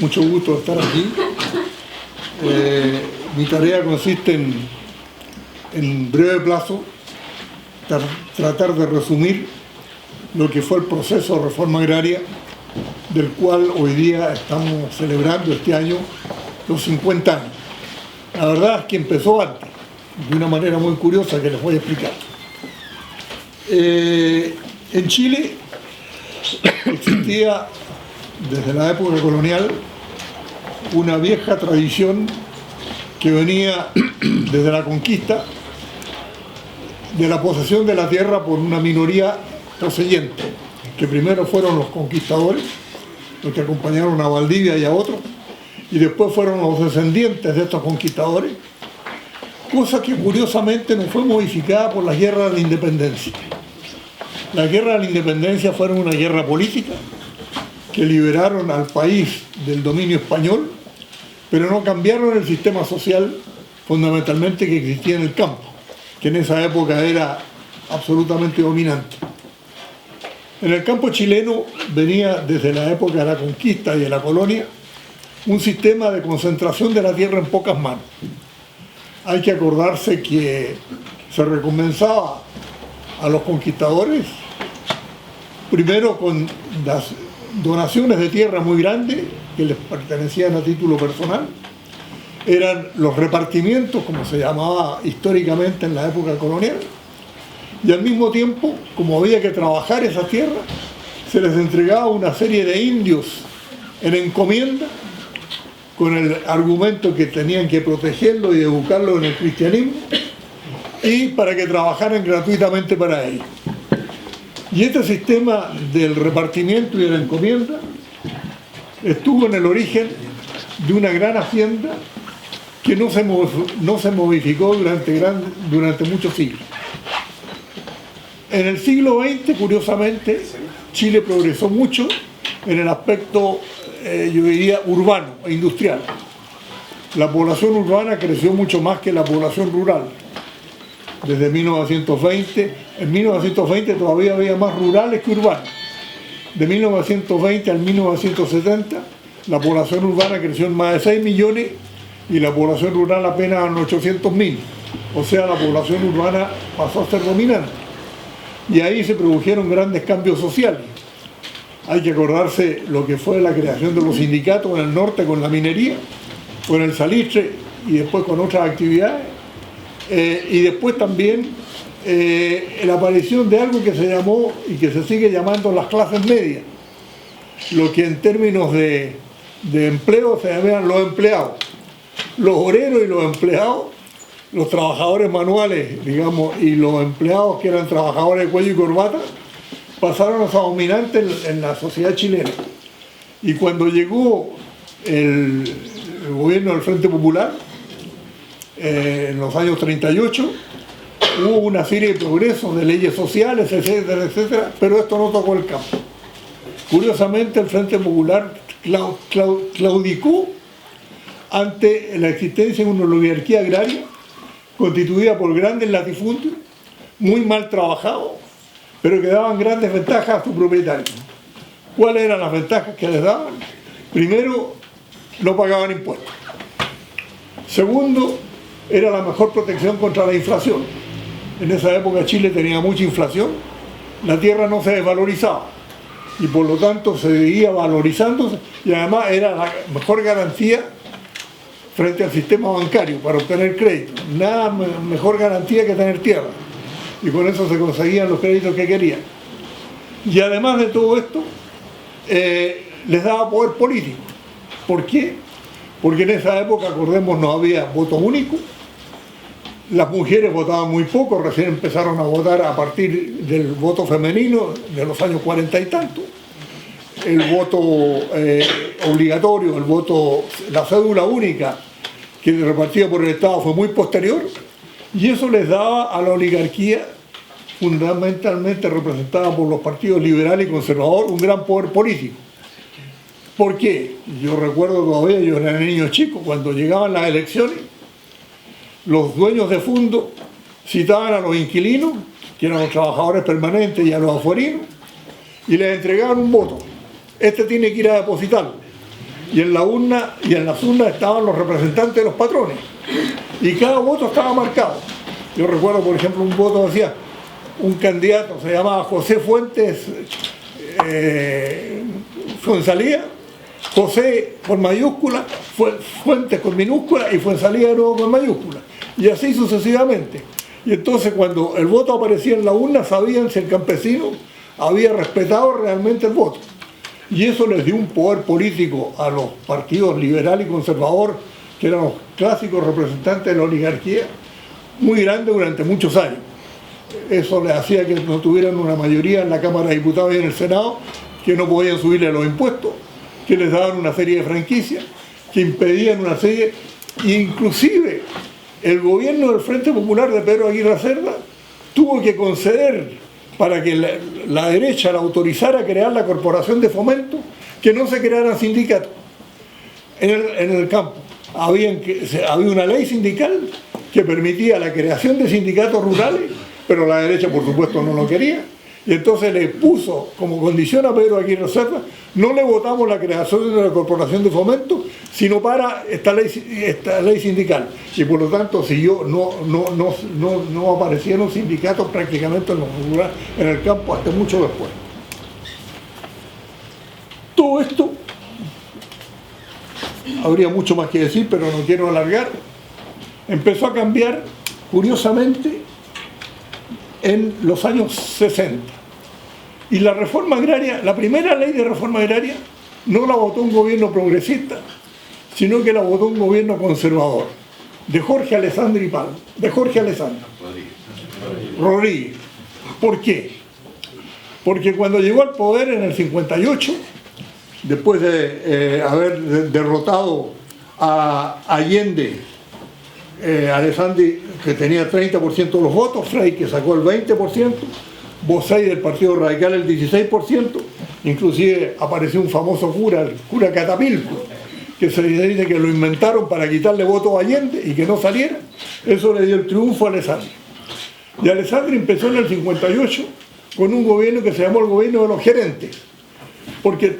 mucho gusto de estar aquí. Mi tarea consiste en breve plazo, tratar de resumir lo que fue el proceso de reforma agraria, del cual hoy día estamos celebrando este año los 50 años. La verdad es que empezó antes, de una manera muy curiosa que les voy a explicar. En Chile existía, desde la época colonial, una vieja tradición que venía desde la conquista, de la posesión de la tierra por una minoría poseyente, que primero fueron los conquistadores, los que acompañaron a Valdivia y a otros, y después fueron los descendientes de estos conquistadores, cosa que curiosamente no fue modificada por las guerras de la independencia. Las guerras de la independencia fueron una guerra política que liberaron al país del dominio español, pero no cambiaron el sistema social fundamentalmente que existía en el campo, que en esa época era absolutamente dominante. En el campo chileno venía desde la época de la conquista y de la colonia un sistema de concentración de la tierra en pocas manos. Hay que acordarse que se recompensaba a los conquistadores primero con las donaciones de tierra muy grandes que les pertenecían a título personal. Eran los repartimientos, como se llamaba históricamente en la época colonial, y al mismo tiempo, como había que trabajar esa tierra, se les entregaba una serie de indios en encomienda con el argumento que tenían que protegerlo y educarlo en el cristianismo, y para que trabajaran gratuitamente para ellos. Y este sistema del repartimiento y de la encomienda estuvo en el origen de una gran hacienda que no se modificó durante muchos siglos. En el siglo XX, curiosamente, Chile progresó mucho en el aspecto, yo diría, urbano e industrial. La población urbana creció mucho más que la población rural. Desde 1920, en 1920 todavía había más rurales que urbanos. De 1920 al 1970, la población urbana creció en más de 6 millones y la población rural apenas en 800.000. O sea, la población urbana pasó a ser dominante. Y ahí se produjeron grandes cambios sociales. Hay que acordarse lo que fue la creación de los sindicatos en el norte con la minería, con el salitre y después con otras actividades. Y después también la aparición de algo que se llamó y que se sigue llamando las clases medias, lo que en términos de empleo se llaman los empleados. Los obreros y los empleados, los trabajadores manuales, digamos, y los empleados que eran trabajadores de cuello y corbata, pasaron a ser dominantes en la sociedad chilena. Y cuando llegó el gobierno del Frente Popular, en los años 38, hubo una serie de progresos de leyes sociales, etcétera, etcétera, pero esto no tocó el campo. Curiosamente, el Frente Popular claudicó ante la existencia de una oligarquía agraria constituida por grandes latifundios, muy mal trabajados, pero que daban grandes ventajas a sus propietarios. ¿Cuáles eran las ventajas que les daban? Primero, no pagaban impuestos. Segundo, era la mejor protección contra la inflación. En esa época Chile tenía mucha inflación, la tierra no se desvalorizaba y por lo tanto se seguía valorizándose y además era la mejor garantía frente al sistema bancario para obtener crédito. Nada mejor garantía que tener tierra y con eso se conseguían los créditos que querían. Y además de todo esto, les daba poder político. ¿Por qué? Porque en esa época, acordemos, no había voto único. Las mujeres votaban muy poco, recién empezaron a votar a partir del voto femenino de los años 40 y tanto. El voto obligatorio, la cédula única que repartida por el Estado fue muy posterior y eso les daba a la oligarquía, fundamentalmente representada por los partidos liberal y conservador, un gran poder político. ¿Por qué? Yo recuerdo todavía, yo era niño chico, cuando llegaban las elecciones, los dueños de fondo citaban a los inquilinos, que eran los trabajadores permanentes, y a los afuerinos, y les entregaban un voto. Este tiene que ir a depositarlo. y en las urnas estaban los representantes de los patrones, y cada voto estaba marcado. Yo recuerdo, por ejemplo, un voto decía, un candidato se llamaba José Fuentes Fuensalía, José con mayúscula, Fuentes con minúscula y Fuensalía de nuevo con mayúscula, y así sucesivamente. Y entonces cuando el voto aparecía en la urna sabían si el campesino había respetado realmente el voto. Y eso les dio un poder político a los partidos liberal y conservador, que eran los clásicos representantes de la oligarquía, muy grande durante muchos años. Eso les hacía que no tuvieran una mayoría en la Cámara de Diputados y en el Senado, que no podían subirle los impuestos, que les daban una serie de franquicias, que impedían una serie, inclusive el gobierno del Frente Popular de Pedro Aguirre Cerda tuvo que conceder para que la derecha la autorizara a crear la Corporación de Fomento, que no se crearan sindicatos en el campo. Había una ley sindical que permitía la creación de sindicatos rurales, pero la derecha por supuesto no lo quería, y entonces le puso como condición a Pedro Aguirre Cerda: no le votamos la creación de la Corporación de Fomento, sino para esta ley sindical. Y por lo tanto no aparecieron sindicatos prácticamente en el campo hasta mucho después. Todo esto, habría mucho más que decir, pero no quiero alargar, empezó a cambiar curiosamente en los años 60. Y la reforma agraria, la primera ley de reforma agraria, no la votó un gobierno progresista, sino que la votó un gobierno conservador, de Jorge Alessandri Rodríguez. ¿Por qué? Porque cuando llegó al poder en el 58, después de haber derrotado a Allende, Alessandri, que tenía 30% de los votos, Frei, que sacó el 20%, Bosay del Partido Radical el 16%, inclusive apareció un famoso cura, el cura Catapilco, que se dice que lo inventaron para quitarle votos a Allende y que no saliera. Eso le dio el triunfo a Alessandri. Y Alessandri empezó en el 58 con un gobierno que se llamó el gobierno de los gerentes, porque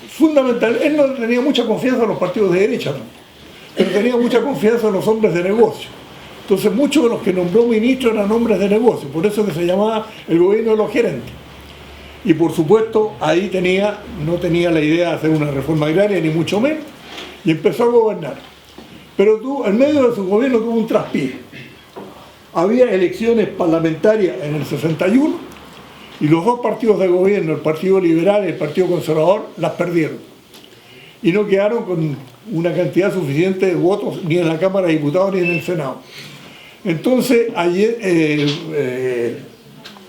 fundamental, él no tenía mucha confianza en los partidos de derecha, ¿no?, pero tenía mucha confianza en los hombres de negocio. Entonces muchos de los que nombró ministros eran hombres de negocio, por eso que se llamaba el gobierno de los gerentes. Y por supuesto ahí no tenía la idea de hacer una reforma agraria, ni mucho menos, y empezó a gobernar. Pero en medio de su gobierno tuvo un traspié. Había elecciones parlamentarias en el 61 y los dos partidos de gobierno, el Partido Liberal y el Partido Conservador, las perdieron. Y no quedaron con una cantidad suficiente de votos ni en la Cámara de Diputados ni en el Senado. Entonces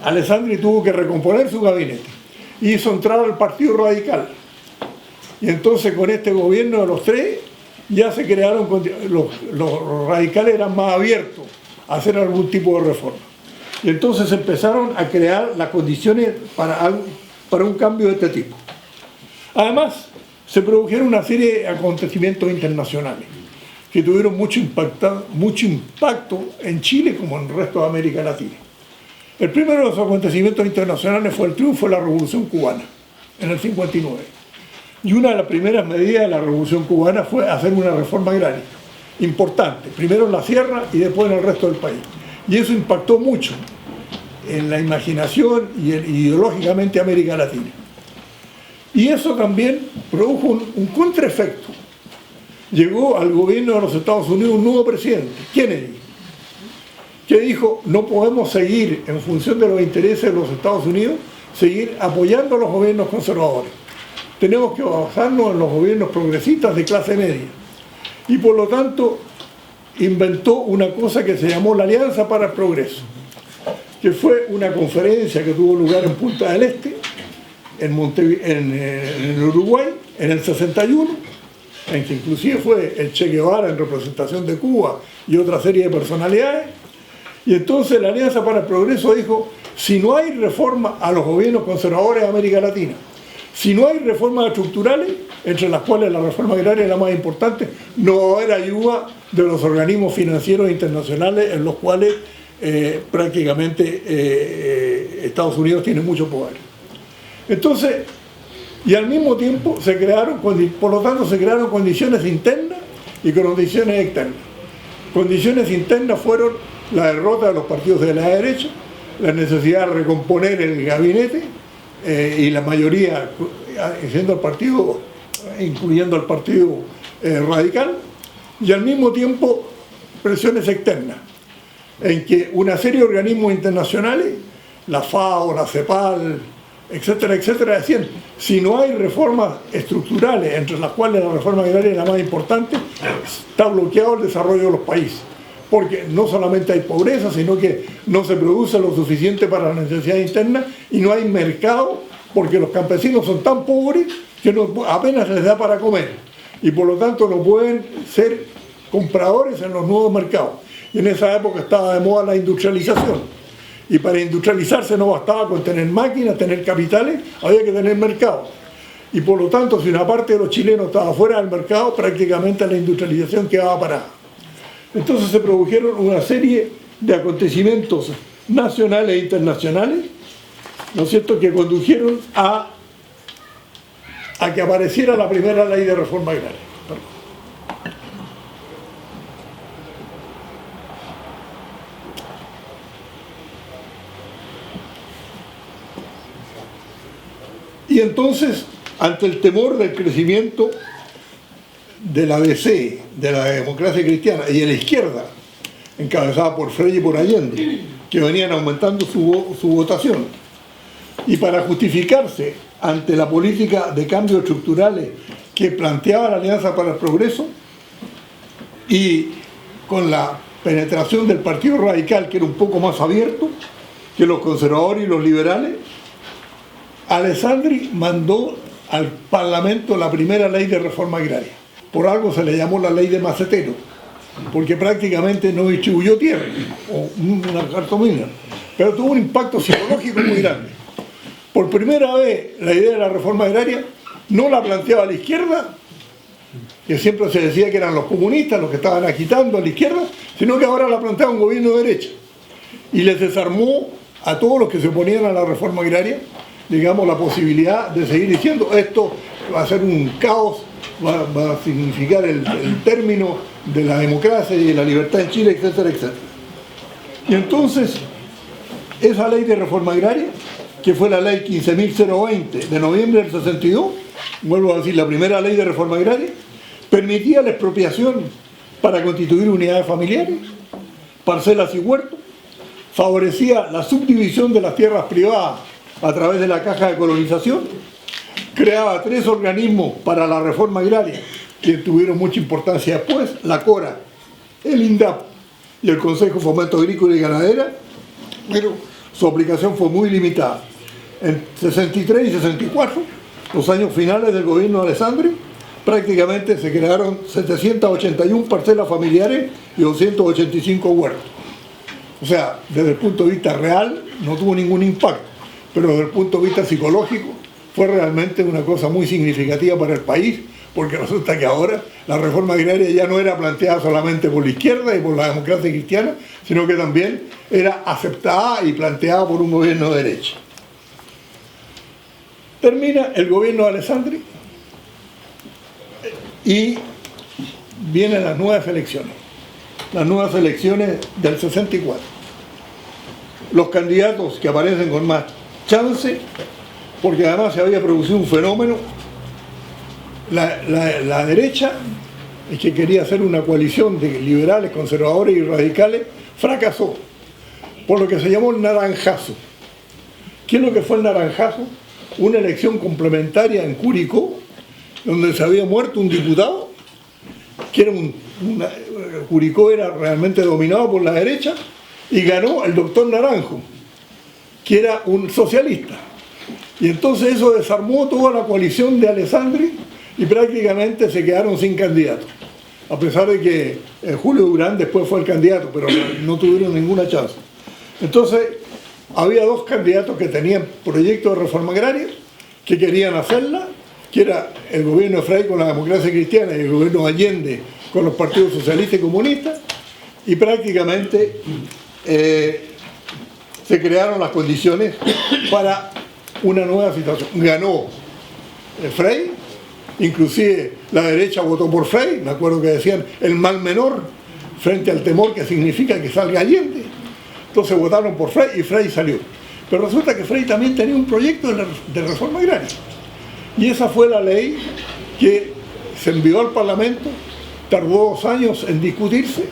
Alessandri tuvo que recomponer su gabinete, hizo entrar al Partido Radical, y entonces con este gobierno de los tres ya se crearon, los radicales eran más abiertos a hacer algún tipo de reforma, y entonces empezaron a crear las condiciones para un cambio de este tipo. Además se produjeron una serie de acontecimientos internacionales que tuvieron mucho impacto en Chile como en el resto de América Latina. El primero de los acontecimientos internacionales fue el triunfo de la Revolución Cubana en el 59. Y una de las primeras medidas de la Revolución Cubana fue hacer una reforma agraria importante, primero en la sierra y después en el resto del país. Y eso impactó mucho en la imaginación y ideológicamente América Latina. Y eso también produjo un contraefecto. Llegó al gobierno de los Estados Unidos un nuevo presidente, Kennedy, que dijo: no podemos seguir, en función de los intereses de los Estados Unidos, seguir apoyando a los gobiernos conservadores. Tenemos que basarnos en los gobiernos progresistas de clase media. Y por lo tanto inventó una cosa que se llamó la Alianza para el Progreso, que fue una conferencia que tuvo lugar en Punta del Este, en Uruguay, en el 61, en que inclusive fue el Che Guevara en representación de Cuba y otra serie de personalidades. Y entonces la Alianza para el Progreso dijo: si no hay reforma a los gobiernos conservadores de América Latina, si no hay reformas estructurales, entre las cuales la reforma agraria es la más importante, no va a haber ayuda de los organismos financieros internacionales en los cuales prácticamente Estados Unidos tiene mucho poder. Entonces Y al mismo tiempo por lo tanto se crearon condiciones internas y condiciones externas. Condiciones internas fueron la derrota de los partidos de la derecha, la necesidad de recomponer el gabinete y la mayoría, siendo el partido, incluyendo el partido radical, y al mismo tiempo presiones externas, en que una serie de organismos internacionales, la FAO, la CEPAL, etcétera, etcétera, decían, si no hay reformas estructurales, entre las cuales la reforma agraria es la más importante, está bloqueado el desarrollo de los países, porque no solamente hay pobreza, sino que no se produce lo suficiente para las necesidades internas y no hay mercado, porque los campesinos son tan pobres que apenas les da para comer, y por lo tanto no pueden ser compradores en los nuevos mercados. Y en esa época estaba de moda la industrialización. Y para industrializarse no bastaba con tener máquinas, tener capitales, había que tener mercado. Y por lo tanto, si una parte de los chilenos estaba fuera del mercado, prácticamente la industrialización quedaba parada. Entonces se produjeron una serie de acontecimientos nacionales e internacionales, ¿no es cierto?, que condujeron a que apareciera la primera ley de reforma agraria. Y entonces, ante el temor del crecimiento de la DC, de la democracia cristiana, y de la izquierda, encabezada por Frei y por Allende, que venían aumentando su votación, y para justificarse ante la política de cambios estructurales que planteaba la Alianza para el Progreso, y con la penetración del Partido Radical, que era un poco más abierto que los conservadores y los liberales, Alessandri mandó al Parlamento la primera ley de reforma agraria. Por algo se le llamó la ley de macetero, porque prácticamente no distribuyó tierra, o una cartomina, pero tuvo un impacto psicológico muy grande. Por primera vez la idea de la reforma agraria no la planteaba la izquierda, que siempre se decía que eran los comunistas los que estaban agitando a la izquierda, sino que ahora la planteaba un gobierno de derecha. Y les desarmó a todos los que se oponían a la reforma agraria, digamos, la posibilidad de seguir diciendo esto va a ser un caos, va a significar el término de la democracia y de la libertad en Chile, etcétera, etcétera. Y entonces, esa ley de reforma agraria, que fue la ley 15.020 de noviembre del 62, vuelvo a decir, la primera ley de reforma agraria, permitía la expropiación para constituir unidades familiares, parcelas y huertos, favorecía la subdivisión de las tierras privadas a través de la caja de colonización, creaba 3 organismos para la reforma agraria que tuvieron mucha importancia después, la CORA, el INDAP y el Consejo de Fomento Agrícola y Ganadera, pero su aplicación fue muy limitada. En 63 y 64, los años finales del gobierno de Alessandri, prácticamente se crearon 781 parcelas familiares y 285 huertos. O sea, desde el punto de vista real no tuvo ningún impacto, pero desde el punto de vista psicológico fue realmente una cosa muy significativa para el país, porque resulta que ahora la reforma agraria ya no era planteada solamente por la izquierda y por la democracia cristiana, sino que también era aceptada y planteada por un gobierno de derecha. Termina el gobierno de Alessandri y vienen las nuevas elecciones del 64. Los candidatos que aparecen con más chance, porque además se había producido un fenómeno, la derecha, que quería hacer una coalición de liberales, conservadores y radicales, fracasó, por lo que se llamó el naranjazo. ¿Qué es lo que fue el naranjazo? Una elección complementaria en Curicó, donde se había muerto un diputado, que era Curicó era realmente dominado por la derecha, y ganó el doctor Naranjo, que era un socialista. Y entonces eso desarmó toda la coalición de Alessandri y prácticamente se quedaron sin candidato. A pesar de que Julio Durán después fue el candidato, pero no tuvieron ninguna chance. Entonces, había 2 candidatos que tenían proyectos de reforma agraria, que querían hacerla, que era el gobierno de Frei con la democracia cristiana y el gobierno de Allende con los partidos socialistas y comunistas, y prácticamente se crearon las condiciones para una nueva situación. Ganó Frei, inclusive la derecha votó por Frei, me acuerdo que decían el mal menor frente al temor que significa que salga Allende. Entonces votaron por Frei y Frei salió. Pero resulta que Frei también tenía un proyecto de reforma agraria. Y esa fue la ley que se envió al Parlamento, tardó 2 años en discutirse,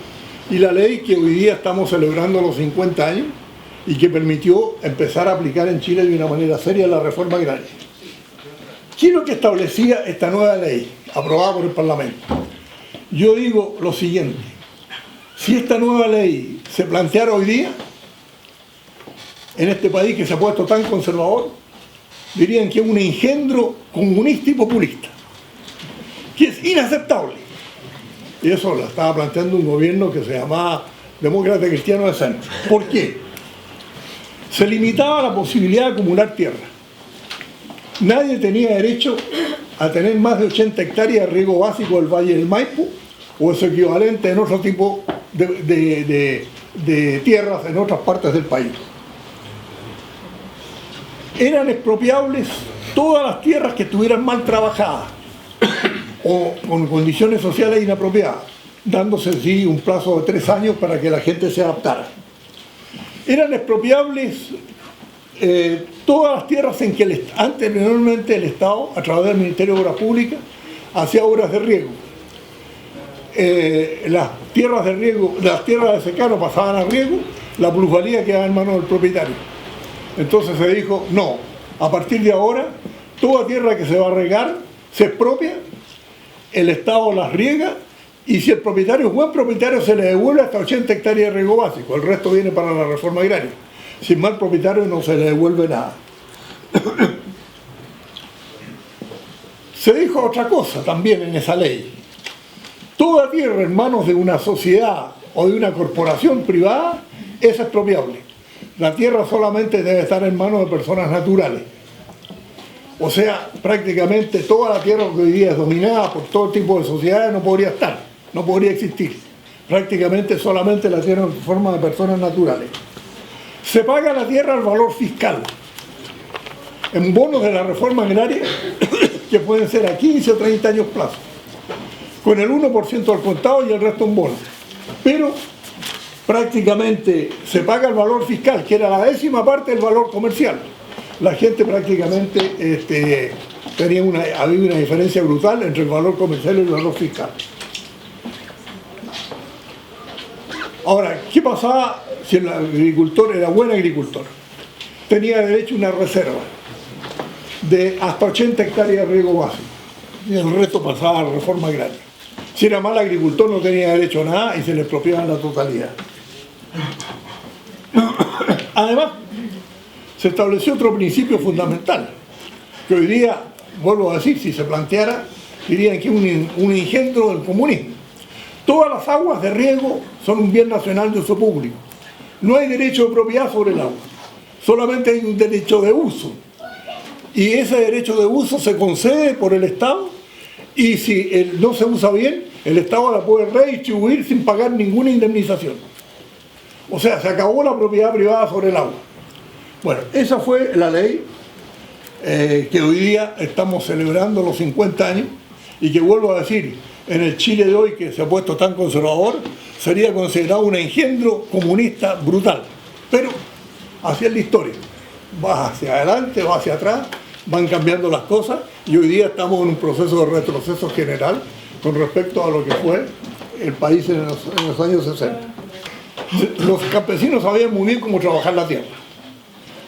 y la ley que hoy día estamos celebrando los 50 años y que permitió empezar a aplicar en Chile de una manera seria la reforma agraria. ¿Qué es lo que establecía esta nueva ley aprobada por el Parlamento? Yo digo lo siguiente: si esta nueva ley se planteara hoy día, en este país que se ha puesto tan conservador, dirían que es un engendro comunista y populista, que es inaceptable. Y eso lo estaba planteando un gobierno que se llamaba Demócrata Cristiano de Centro. ¿Por qué? Se limitaba la posibilidad de acumular tierra. Nadie tenía derecho a tener más de 80 hectáreas de riego básico del Valle del Maipo o su equivalente en otro tipo de tierras en otras partes del país. Eran expropiables todas las tierras que estuvieran mal trabajadas o con condiciones sociales inapropiadas, dándose sí un plazo de 3 años para que la gente se adaptara. Eran expropiables todas las tierras en que anteriormente el Estado, a través del Ministerio de Obras Públicas, hacía obras de riego. Las tierras de riego, las tierras de secano pasaban a riego, la plusvalía quedaba en manos del propietario. Entonces se dijo, no, a partir de ahora, toda tierra que se va a regar se expropia, el Estado las riega, y si el propietario es buen propietario, se le devuelve hasta 80 hectáreas de riego básico, el resto viene para la reforma agraria. Si es mal propietario, no se le devuelve nada. Se dijo otra cosa también en esa ley: toda tierra en manos de una sociedad o de una corporación privada es expropiable. La tierra solamente debe estar en manos de personas naturales. O sea, prácticamente toda la tierra que hoy día es dominada por todo tipo de sociedades no podría estar, no podría existir. Prácticamente solamente la tierra en forma de personas naturales. Se paga la tierra al valor fiscal, en bonos de la reforma agraria, que pueden ser a 15 o 30 años plazo, con el 1% al contado y el resto en bonos. Pero prácticamente se paga el valor fiscal, que era la 10ª parte del valor comercial. La gente prácticamente había una diferencia brutal entre el valor comercial y el valor fiscal. Ahora, ¿qué pasaba si el agricultor era buen agricultor? Tenía derecho a una reserva de hasta 80 hectáreas de riego básico y el resto pasaba a la reforma agraria. Si era mal agricultor no tenía derecho a nada y se le expropiaban la totalidad. Además, se estableció otro principio fundamental, que hoy día, vuelvo a decir, si se planteara, dirían que es un engendro del comunismo. Todas las aguas de riego son un bien nacional de uso público. No hay derecho de propiedad sobre el agua, solamente hay un derecho de uso. Y ese derecho de uso se concede por el Estado, y si no se usa bien, el Estado la puede redistribuir sin pagar ninguna indemnización. O sea, se acabó la propiedad privada sobre el agua. Bueno, esa fue la ley que hoy día estamos celebrando los 50 años y que, vuelvo a decir, en el Chile de hoy, que se ha puesto tan conservador, sería considerado un engendro comunista brutal. Pero así es la historia. Va hacia adelante, va hacia atrás, van cambiando las cosas y hoy día estamos en un proceso de retroceso general con respecto a lo que fue el país en los años 60. Los campesinos sabían muy bien cómo trabajar la tierra,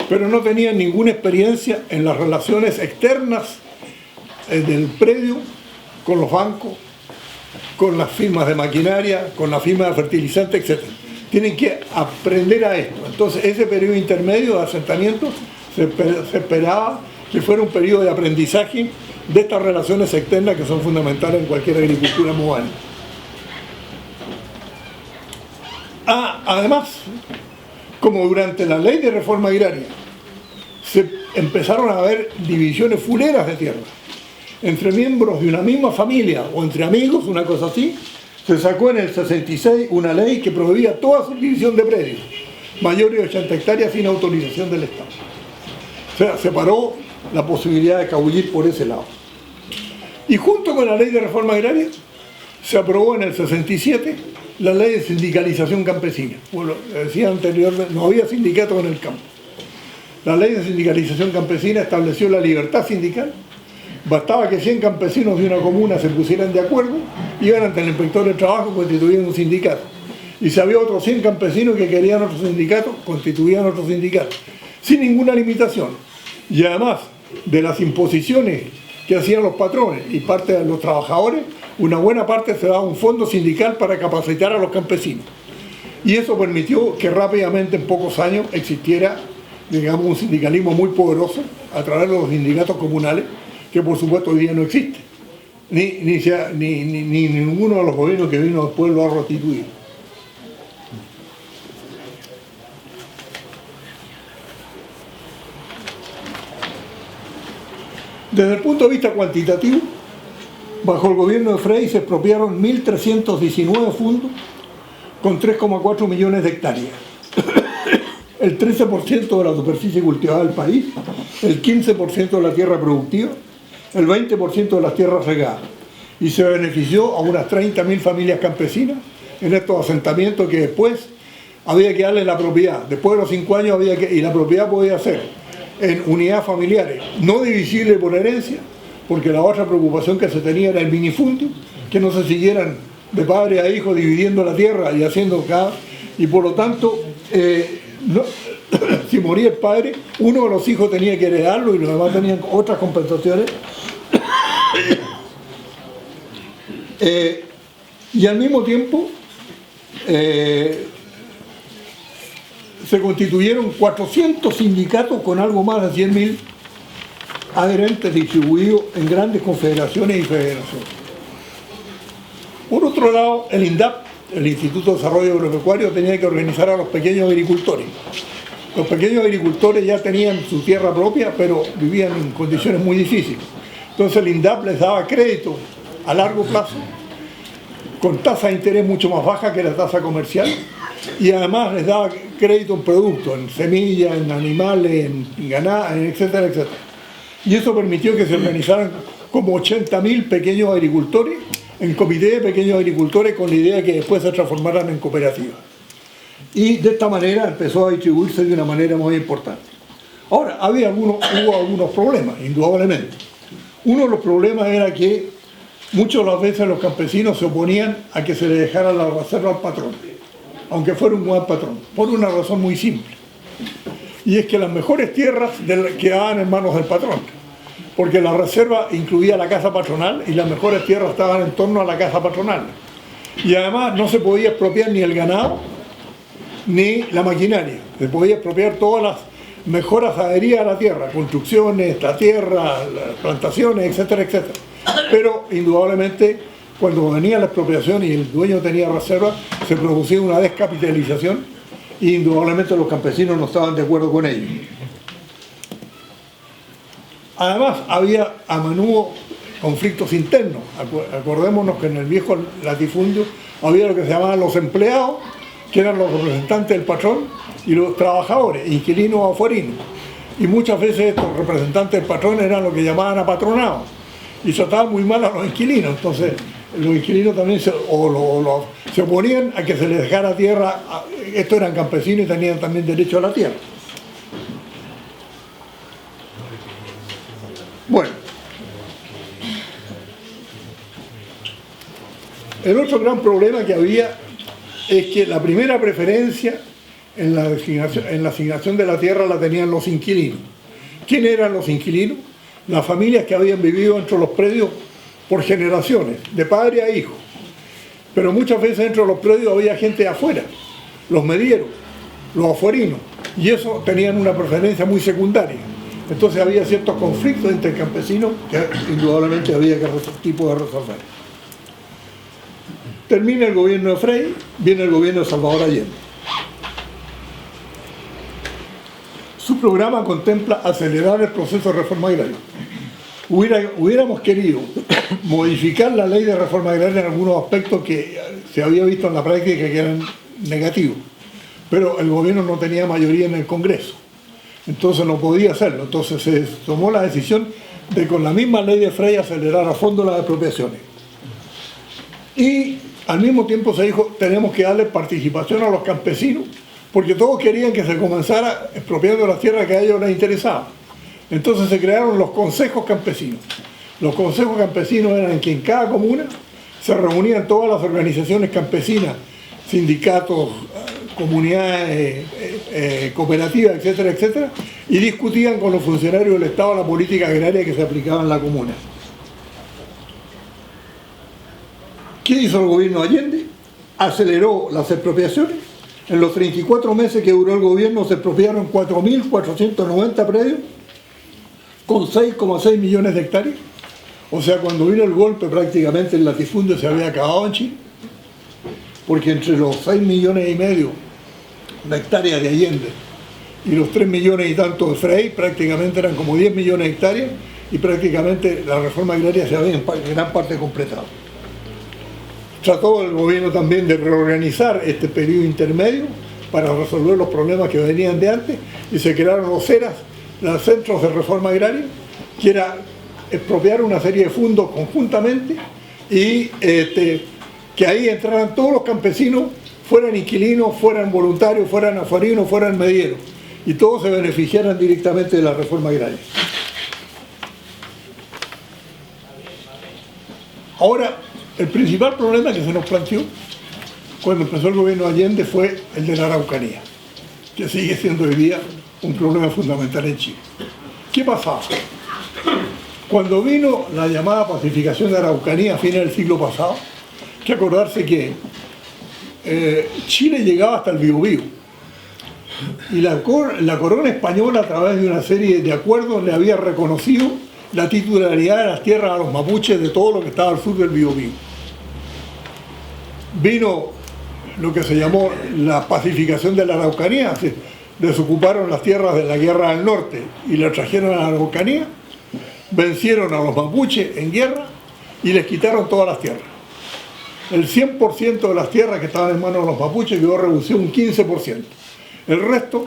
pero no tenían ninguna experiencia en las relaciones externas del predio con los bancos, con las firmas de maquinaria, con las firmas de fertilizantes, etc. Tienen que aprender a esto. Entonces, ese periodo intermedio de asentamiento se esperaba que fuera un periodo de aprendizaje de estas relaciones externas que son fundamentales en cualquier agricultura moderna. Además, como durante la ley de reforma agraria se empezaron a haber divisiones fuleras de tierra entre miembros de una misma familia o entre amigos, una cosa así, se sacó en el 66 una ley que prohibía toda subdivisión de predios mayores de 80 hectáreas sin autorización del Estado. O sea, se paró la posibilidad de escabullir por ese lado. Y junto con la ley de reforma agraria se aprobó en el 67 la ley de sindicalización campesina. Bueno, decía anteriormente, no había sindicatos en el campo. La ley de sindicalización campesina estableció la libertad sindical. Bastaba que 100 campesinos de una comuna se pusieran de acuerdo, iban ante el inspector de trabajo, constituían un sindicato. Y si había otros 100 campesinos que querían otro sindicato, constituían otro sindicato, sin ninguna limitación. Y además de las imposiciones que hacían los patrones y parte de los trabajadores, una buena parte se daba un fondo sindical para capacitar a los campesinos. Y eso permitió que rápidamente, en pocos años, existiera, digamos, un sindicalismo muy poderoso a través de los sindicatos comunales, que por supuesto hoy día no existe. Ni ninguno de los gobiernos que vino después lo ha restituido. Desde el punto de vista cuantitativo, bajo el gobierno de Frei se expropiaron 1.319 fundos con 3,4 millones de hectáreas. El 13% de la superficie cultivada del país, el 15% de la tierra productiva, el 20% de las tierras regadas. Y se benefició a unas 30.000 familias campesinas en estos asentamientos que después había que darle la propiedad. Después de los 5 años y la propiedad podía ser en unidades familiares, no divisible por herencia, porque la otra preocupación que se tenía era el minifundio, que no se siguieran de padre a hijo dividiendo la tierra y haciendo cada... Y por lo tanto, si moría el padre, uno de los hijos tenía que heredarlo y los demás tenían otras compensaciones. Y al mismo tiempo se constituyeron 400 sindicatos con algo más de 100.000 adherentes distribuidos en grandes confederaciones y federaciones. Por otro lado, el INDAP, el Instituto de Desarrollo Agropecuario, tenía que organizar a los pequeños agricultores. Los pequeños agricultores ya tenían su tierra propia, pero vivían en condiciones muy difíciles. Entonces el INDAP les daba crédito a largo plazo, con tasa de interés mucho más baja que la tasa comercial, y además les daba crédito en productos, en semillas, en animales, en ganado, etcétera, etcétera. Y eso permitió que se organizaran como 80.000 pequeños agricultores en comité de pequeños agricultores, con la idea de que después se transformaran en cooperativas. Y de esta manera empezó a distribuirse de una manera muy importante. Ahora, hubo algunos problemas, indudablemente. Uno de los problemas era que muchas de las veces los campesinos se oponían a que se le dejara la reserva al patrón, aunque fuera un buen patrón, por una razón muy simple. Y es que las mejores tierras quedaban en manos del patrón, porque la reserva incluía la casa patronal y las mejores tierras estaban en torno a la casa patronal. Y además no se podía expropiar ni el ganado ni la maquinaria, se podía expropiar todas las mejoras adheridas a la tierra, construcciones, la tierra, las plantaciones, etcétera, etcétera. Pero indudablemente cuando venía la expropiación y el dueño tenía reserva, se producía una descapitalización y indudablemente los campesinos no estaban de acuerdo con ello. Además había a menudo conflictos internos. Acordémonos que en el viejo latifundio había lo que se llamaban los empleados, que eran los representantes del patrón, y los trabajadores, inquilinos o afuerinos. Y muchas veces estos representantes del patrón eran lo que llamaban apatronados y trataban muy mal a los inquilinos. Entonces los inquilinos también se oponían a que se les dejara tierra. Estos eran campesinos y tenían también derecho a la tierra. Bueno, el otro gran problema que había es que la primera preferencia en la asignación de la tierra la tenían los inquilinos. ¿Quiénes eran los inquilinos? Las familias que habían vivido dentro de los predios por generaciones, de padre a hijo. Pero muchas veces dentro de los predios había gente de afuera, los medieros, los afuerinos, y eso tenían una preferencia muy secundaria. Entonces había ciertos conflictos entre campesinos que indudablemente había que resolver. Termina el gobierno de Frei, viene el gobierno de Salvador Allende. Su programa contempla acelerar el proceso de reforma agraria. Hubiéramos querido modificar la ley de reforma agraria en algunos aspectos que se había visto en la práctica que eran negativos, pero el gobierno no tenía mayoría en el Congreso, entonces no podía hacerlo. Entonces se tomó la decisión de con la misma ley de Frey acelerar a fondo las expropiaciones. Y al mismo tiempo se dijo, tenemos que darle participación a los campesinos, porque todos querían que se comenzara expropiando las tierras que a ellos les interesaban. Entonces se crearon los consejos campesinos. Los consejos campesinos eran que en cada comuna se reunían todas las organizaciones campesinas, sindicatos, comunidades, cooperativas, etcétera, etcétera, y discutían con los funcionarios del Estado la política agraria que se aplicaba en la comuna. ¿Qué hizo el gobierno Allende? Aceleró las expropiaciones. En los 34 meses que duró el gobierno se expropiaron 4.490 predios con 6,6 millones de hectáreas. O sea, cuando vino el golpe prácticamente el latifundio se había acabado en Chile, porque entre los 6 millones y medio de hectáreas de Allende y los 3 millones y tanto de Frey, prácticamente eran como 10 millones de hectáreas y prácticamente la reforma agraria se había en gran parte completado. Trató el gobierno también de reorganizar este periodo intermedio para resolver los problemas que venían de antes y se crearon los CERAS, los Centros de Reforma Agraria, que era expropiar una serie de fondos conjuntamente y que ahí entraran todos los campesinos, fueran inquilinos, fueran voluntarios, fueran afuarinos, fueran medieros, y todos se beneficiaran directamente de la reforma agraria. Ahora, el principal problema que se nos planteó cuando empezó el gobierno Allende fue el de la Araucanía, que sigue siendo hoy día un problema fundamental en Chile. ¿Qué pasaba? Cuando vino la llamada pacificación de Araucanía a fines del siglo pasado, hay que acordarse que Chile llegaba hasta el Biobío y la corona española, a través de una serie de acuerdos, le había reconocido la titularidad de las tierras a los mapuches de todo lo que estaba al sur del Biobío. Vino lo que se llamó la pacificación de la Araucanía, se desocuparon las tierras de la Guerra del Norte y las trajeron a la Araucanía, vencieron a los mapuches en guerra y les quitaron todas las tierras. El 100% de las tierras que estaban en manos de los mapuches quedó reducido un 15%. El resto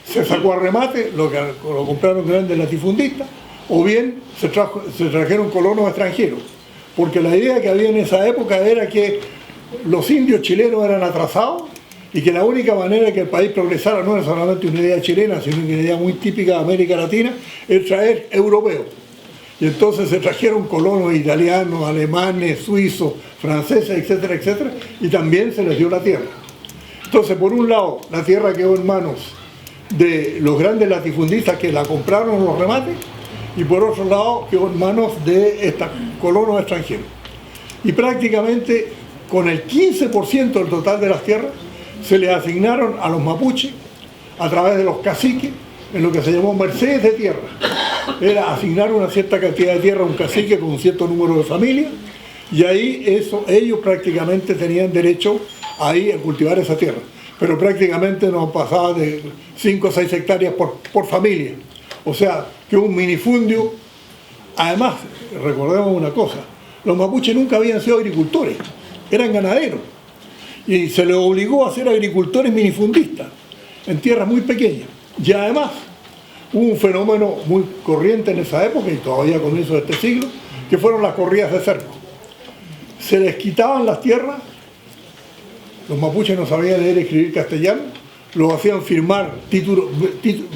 se sacó a remate, lo compraron grandes latifundistas, o bien se trajeron colonos extranjeros, porque la idea que había en esa época era que los indios chilenos eran atrasados y que la única manera de que el país progresara, no era solamente una idea chilena, sino una idea muy típica de América Latina, es traer europeos. Y entonces se trajeron colonos italianos, alemanes, suizos, franceses, etcétera, etcétera, y también se les dio la tierra. Entonces, por un lado, la tierra quedó en manos de los grandes latifundistas que la compraron en los remates, y por otro lado quedó en manos de estos colonos extranjeros. Y prácticamente con el 15% del total de las tierras se le asignaron a los mapuches a través de los caciques en lo que se llamó mercedes de tierra. Era asignar una cierta cantidad de tierra a un cacique con un cierto número de familias y ahí ellos prácticamente tenían derecho ahí a cultivar esa tierra. Pero prácticamente no pasaba de 5 o 6 hectáreas por familia. O sea, que un minifundio. Además, recordemos una cosa, los mapuches nunca habían sido agricultores, eran ganaderos. Y se les obligó a ser agricultores minifundistas en tierras muy pequeñas. Y además, hubo un fenómeno muy corriente en esa época, y todavía a comienzos de este siglo, que fueron las corridas de cerco. Se les quitaban las tierras, los mapuches no sabían leer y escribir castellano, los hacían firmar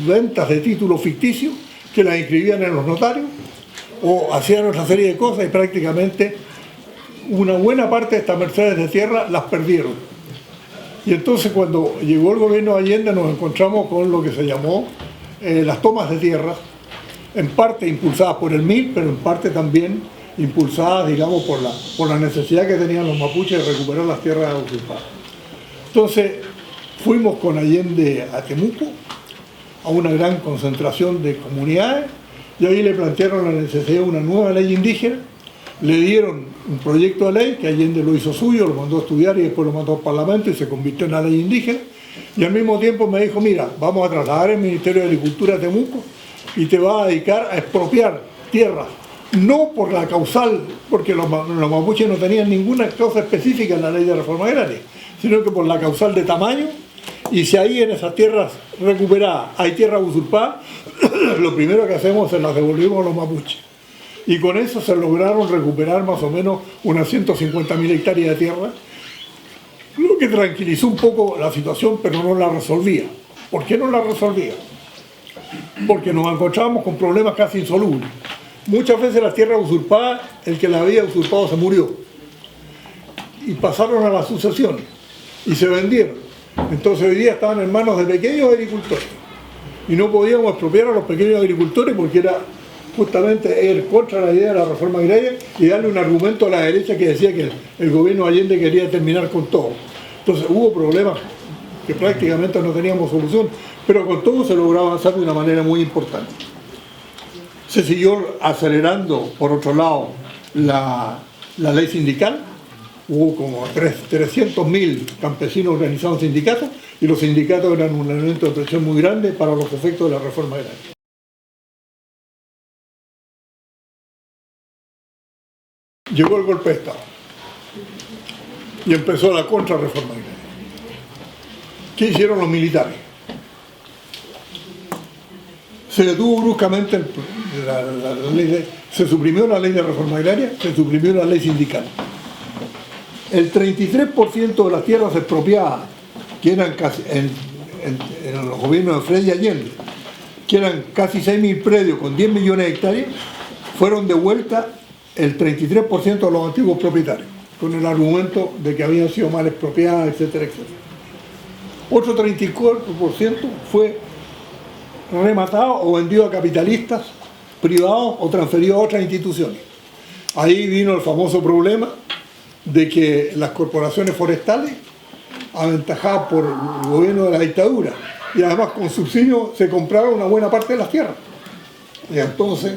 ventas de títulos ficticios que las inscribían en los notarios, o hacían otra serie de cosas y prácticamente una buena parte de estas mercedes de tierra las perdieron. Y entonces cuando llegó el gobierno de Allende nos encontramos con lo que se llamó las tomas de tierras, en parte impulsadas por el MIL, pero en parte también impulsadas, digamos, por la necesidad que tenían los mapuches de recuperar las tierras usurpadas. Entonces fuimos con Allende a Temuco, a una gran concentración de comunidades, y ahí le plantearon la necesidad de una nueva ley indígena, le dieron un proyecto de ley que Allende lo hizo suyo, lo mandó a estudiar y después lo mandó al Parlamento y se convirtió en una ley indígena, y al mismo tiempo me dijo, mira, vamos a trasladar el Ministerio de Agricultura a Temuco y te vas a dedicar a expropiar tierras, no por la causal, porque los mapuches no tenían ninguna causa específica en la ley de reforma agraria, sino que por la causal de tamaño, y si ahí en esas tierras recuperadas hay tierras usurpadas, lo primero que hacemos es las devolvemos a los mapuches. Y con eso se lograron recuperar más o menos unas 150.000 hectáreas de tierra, lo que tranquilizó un poco la situación, pero no la resolvía. ¿Por qué no la resolvía? Porque nos encontrábamos con problemas casi insolubles. Muchas veces la tierra usurpada, el que la había usurpado se murió. Y pasaron a la sucesión y se vendieron. Entonces hoy día estaban en manos de pequeños agricultores. Y no podíamos expropiar a los pequeños agricultores porque era justamente ir contra la idea de la reforma agraria y darle un argumento a la derecha que decía que el gobierno Allende quería terminar con todo. Entonces hubo problemas que prácticamente no teníamos solución, pero con todo se logró avanzar de una manera muy importante. Se siguió acelerando, por otro lado, la ley sindical. Hubo como 300.000 campesinos organizados en sindicatos y los sindicatos eran un elemento de presión muy grande para los efectos de la reforma agraria. Llegó el golpe de Estado y empezó la contrarreforma agraria. ¿Qué hicieron los militares? Se detuvo bruscamente la ley se suprimió la ley de reforma agraria, se suprimió la ley sindical. El 33% de las tierras expropiadas, que eran casi en los gobiernos de Frei y Allende, que eran casi 6.000 predios con 10 millones de hectáreas, fueron devueltas el 33% de los antiguos propietarios, con el argumento de que habían sido mal expropiadas, etcétera, etcétera. Otro 34% fue rematado o vendido a capitalistas privados o transferido a otras instituciones. Ahí vino el famoso problema de que las corporaciones forestales, aventajadas por el gobierno de la dictadura, y además con subsidios se compraron una buena parte de las tierras. Y entonces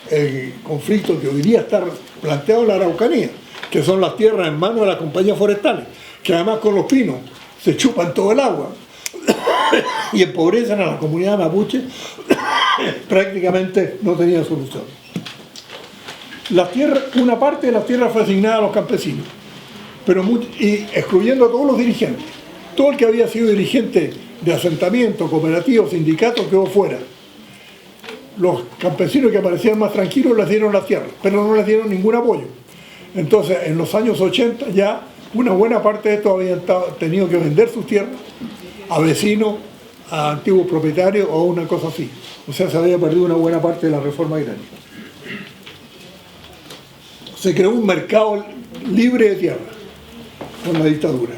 el conflicto que hoy día está planteado en la Araucanía, que son las tierras en manos de las compañías forestales, que además con los pinos se chupan todo el agua y empobrecen a la comunidad mapuche, prácticamente no tenía solución. Una parte de las tierras fue asignada a los campesinos, y excluyendo a todos los dirigentes. Todo el que había sido dirigente de asentamiento, cooperativos, sindicatos quedó fuera. Los campesinos que aparecían más tranquilos les dieron las tierras, pero no les dieron ningún apoyo. Entonces, en los años 80 ya una buena parte de estos habían tenido que vender sus tierras a vecinos, a antiguos propietarios o una cosa así. O sea, se había perdido una buena parte de la reforma agraria. Se creó un mercado libre de tierra con la dictadura.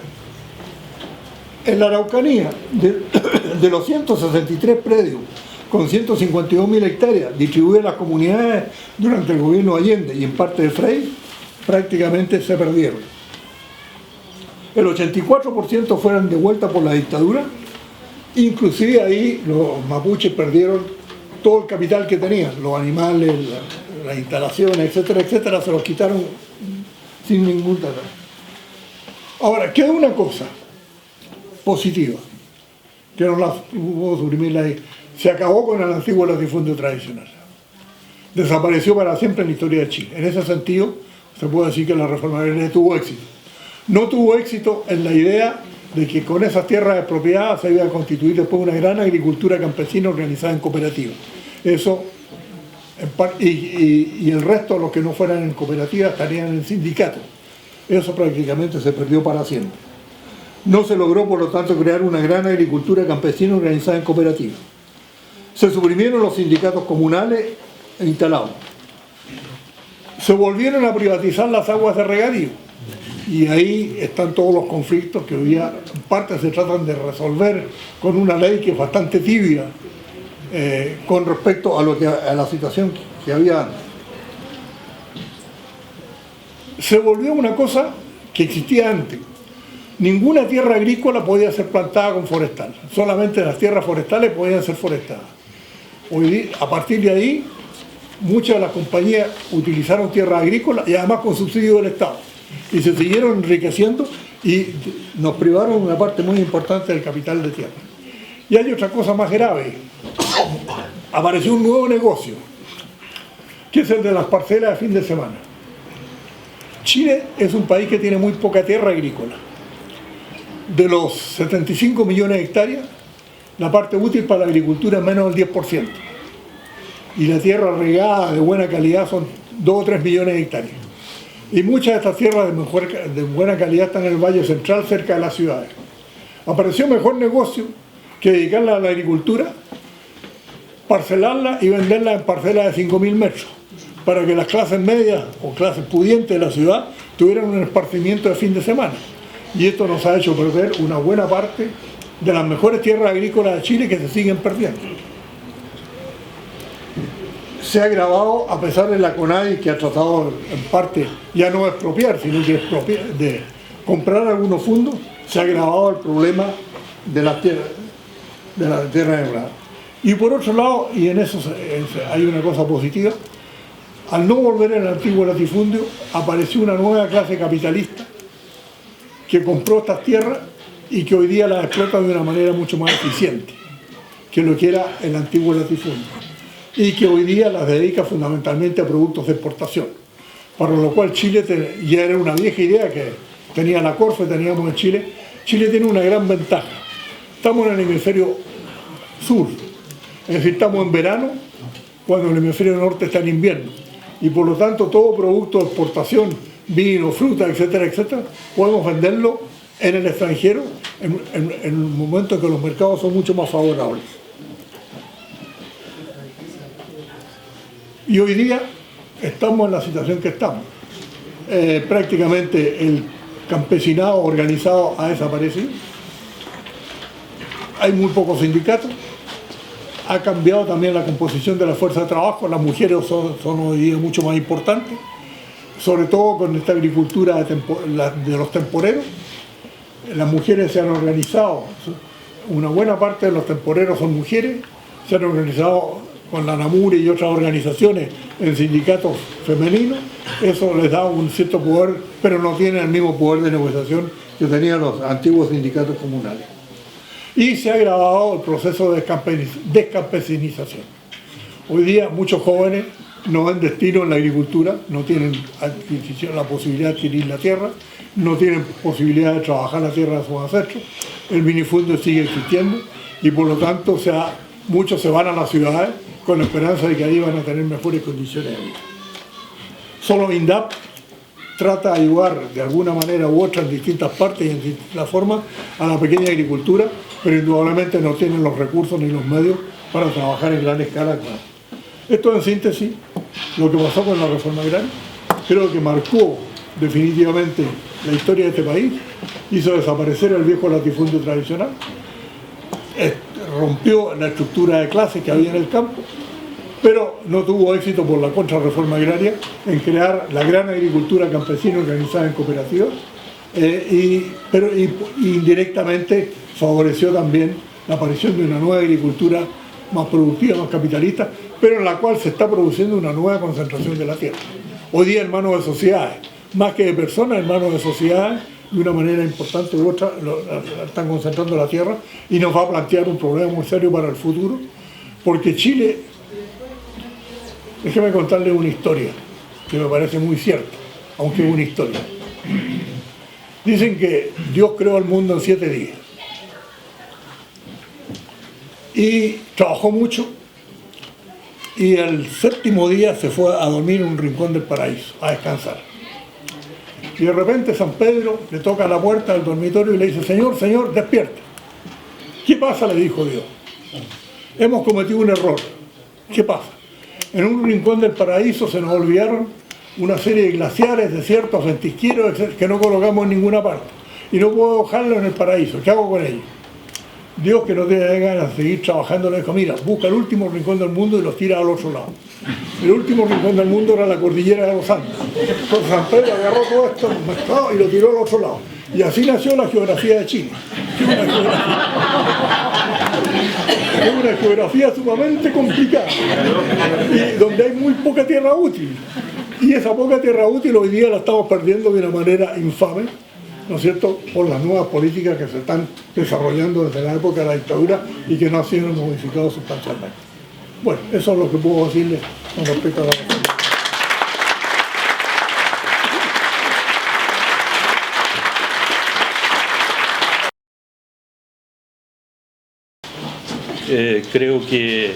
En la Araucanía, de los 163 predios con 152.000 hectáreas distribuidas en las comunidades durante el gobierno Allende y en parte de Frei, prácticamente se perdieron. El 84% fueron devueltas por la dictadura, inclusive ahí los mapuches perdieron todo el capital que tenían, los animales, las instalaciones, etcétera, etcétera, se los quitaron sin ningún trato. Ahora, queda una cosa positiva, que no la pudo suprimir la ley. Se acabó con el antiguo latifundio tradicional. Desapareció para siempre en la historia de Chile. En ese sentido, se puede decir que la reforma agraria tuvo éxito. No tuvo éxito en la idea de que con esas tierras expropiadas se iba a constituir después una gran agricultura campesina organizada en cooperativas. Eso, y el resto, los que no fueran en cooperativas, estarían en sindicatos. Eso prácticamente se perdió para siempre. No se logró, por lo tanto, crear una gran agricultura campesina organizada en cooperativas. Se suprimieron los sindicatos comunales instalados. Se volvieron a privatizar las aguas de regadío. Y ahí están todos los conflictos que hoy día en parte se tratan de resolver con una ley que es bastante tibia con respecto a la situación que había antes. Se volvió una cosa que existía antes. Ninguna tierra agrícola podía ser plantada con forestal. Solamente las tierras forestales podían ser forestadas. Hoy, a partir de ahí, muchas de las compañías utilizaron tierras agrícolas y además con subsidio del Estado. Y se siguieron enriqueciendo y nos privaron una parte muy importante del capital de tierra. Y hay otra cosa más grave. Apareció un nuevo negocio, que es el de las parcelas de fin de semana. Chile es un país que tiene muy poca tierra agrícola. De los 75 millones de hectáreas, la parte útil para la agricultura es menos del 10%. Y la tierra regada de buena calidad son 2 o 3 millones de hectáreas. Y muchas de estas tierras de buena calidad están en el Valle Central, cerca de las ciudades. Apareció mejor negocio que dedicarla a la agricultura, parcelarla y venderla en parcelas de 5.000 metros, para que las clases medias o clases pudientes de la ciudad tuvieran un esparcimiento de fin de semana. Y esto nos ha hecho perder una buena parte de las mejores tierras agrícolas de Chile, que se siguen perdiendo. Se ha agravado, a pesar de la CONADI, que ha tratado en parte ya no de expropiar, sino que de comprar algunos fondos, se ha agravado el problema de las tierras nebradas. Y por otro lado, y en eso hay una cosa positiva, al no volver al antiguo latifundio, apareció una nueva clase capitalista que compró estas tierras y que hoy día las explota de una manera mucho más eficiente que lo que era el antiguo latifundio, y que hoy día las dedica fundamentalmente a productos de exportación, para lo cual Chile ya era una vieja idea que tenía la Corfe, teníamos en Chile. Chile tiene una gran ventaja: estamos en el hemisferio sur, es decir, estamos en verano cuando el hemisferio norte está en invierno, y por lo tanto todo producto de exportación, vino, fruta, etcétera, etcétera, podemos venderlo en el extranjero en el momento en que los mercados son mucho más favorables. Y hoy día estamos en la situación que estamos. Prácticamente el campesinado organizado ha desaparecido, hay muy pocos sindicatos, ha cambiado también la composición de la fuerza de trabajo, las mujeres son hoy día mucho más importantes, sobre todo con esta agricultura de los temporeros. Las mujeres se han organizado, una buena parte de los temporeros son mujeres, se han organizado con la NAMURE y otras organizaciones en sindicatos femeninos. Eso les da un cierto poder, pero no tienen el mismo poder de negociación que tenían los antiguos sindicatos comunales. Y se ha agravado el proceso de descampesinización. Hoy día muchos jóvenes no ven destino en la agricultura, no tienen la posibilidad de adquirir la tierra, no tienen posibilidad de trabajar la tierra de sus ancestros, el minifundio sigue existiendo y por lo tanto muchos se van a las ciudades con la esperanza de que ahí van a tener mejores condiciones de vida. Solo INDAP trata de ayudar de alguna manera u otra en distintas partes y en distintas formas a la pequeña agricultura, pero indudablemente no tienen los recursos ni los medios para trabajar en gran escala. Esto en síntesis, lo que pasó con la reforma agraria, creo que marcó definitivamente la historia de este país, hizo desaparecer el viejo latifundio tradicional, rompió la estructura de clases que había en el campo, pero no tuvo éxito por la contrarreforma agraria en crear la gran agricultura campesina organizada en cooperativas, pero indirectamente favoreció también la aparición de una nueva agricultura más productiva, más capitalista, pero en la cual se está produciendo una nueva concentración de la tierra. Hoy día en manos de sociedades, más que de personas, en manos de sociedades, de una manera importante u otra, están concentrando la tierra y nos va a plantear un problema muy serio para el futuro, porque Chile, déjeme contarles una historia que me parece muy cierta, aunque es una historia. Dicen que Dios creó el mundo en 7 días y trabajó mucho, y el 7º día se fue a dormir en un rincón del paraíso, a descansar. Y de repente San Pedro le toca la puerta del dormitorio y le dice: Señor, Señor, despierta. ¿Qué pasa?, le dijo Dios. Hemos cometido un error. ¿Qué pasa? En un rincón del paraíso se nos olvidaron una serie de glaciares, desiertos, ventisqueros, que no colocamos en ninguna parte. Y no puedo dejarlo en el paraíso. ¿Qué hago con ellos? Dios, que no tiene ganas de seguir trabajando, le dijo: mira, busca el último rincón del mundo y los tira al otro lado. El último rincón del mundo era la cordillera de los Andes. Entonces San Pedro agarró todo esto mezclado y lo tiró al otro lado. Y así nació la geografía de Chile. Es una geografía sumamente complicada y donde hay muy poca tierra útil. Y esa poca tierra útil hoy día la estamos perdiendo de una manera infame, ¿no es cierto?, por las nuevas políticas que se están desarrollando desde la época de la dictadura y que no han sido modificados sustancialmente. Bueno, eso es lo que puedo decirles con respecto a la reforma. Creo que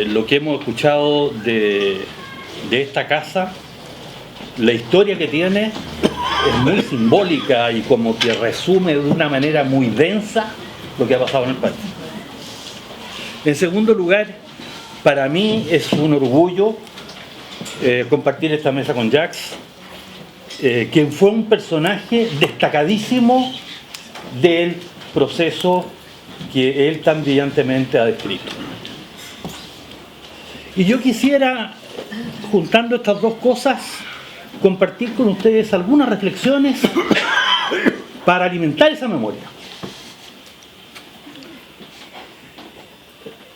lo que hemos escuchado de esta casa, la historia que tiene es muy simbólica y como que resume de una manera muy densa lo que ha pasado en el país. En segundo lugar, para mí es un orgullo compartir esta mesa con Jacques, quien fue un personaje destacadísimo del proceso que él tan brillantemente ha descrito. Y yo quisiera, juntando estas dos cosas, compartir con ustedes algunas reflexiones para alimentar esa memoria.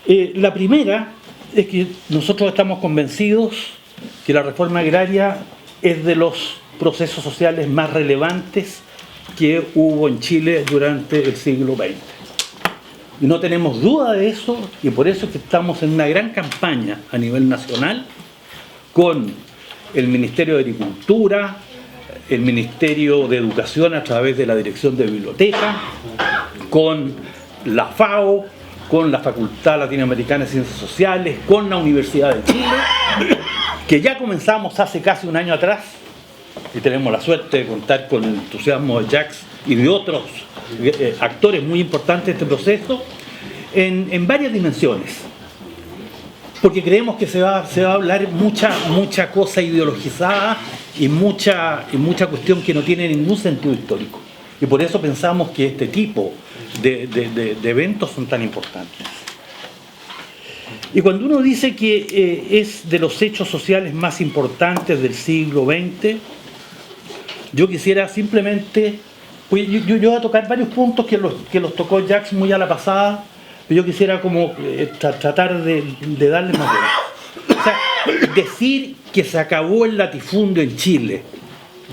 La primera es que nosotros estamos convencidos que la reforma agraria es de los procesos sociales más relevantes que hubo en Chile durante el siglo XX. Y no tenemos duda de eso, y por eso es que estamos en una gran campaña a nivel nacional con el Ministerio de Agricultura, el Ministerio de Educación a través de la Dirección de Biblioteca, con la FAO, con la Facultad Latinoamericana de Ciencias Sociales, con la Universidad de Chile, que ya comenzamos hace casi un año atrás, y tenemos la suerte de contar con el entusiasmo de Jacques y de otros actores muy importantes de este proceso, en varias dimensiones. Porque creemos que se va a hablar mucha cosa ideologizada y mucha cuestión que no tiene ningún sentido histórico. Y por eso pensamos que este tipo de eventos son tan importantes. Y cuando uno dice que es de los hechos sociales más importantes del siglo XX, yo quisiera simplemente, pues yo voy a tocar varios puntos que los tocó Jacques muy a la pasada, pero yo quisiera como tratar de darle más vuelta. O sea, decir que se acabó el latifundio en Chile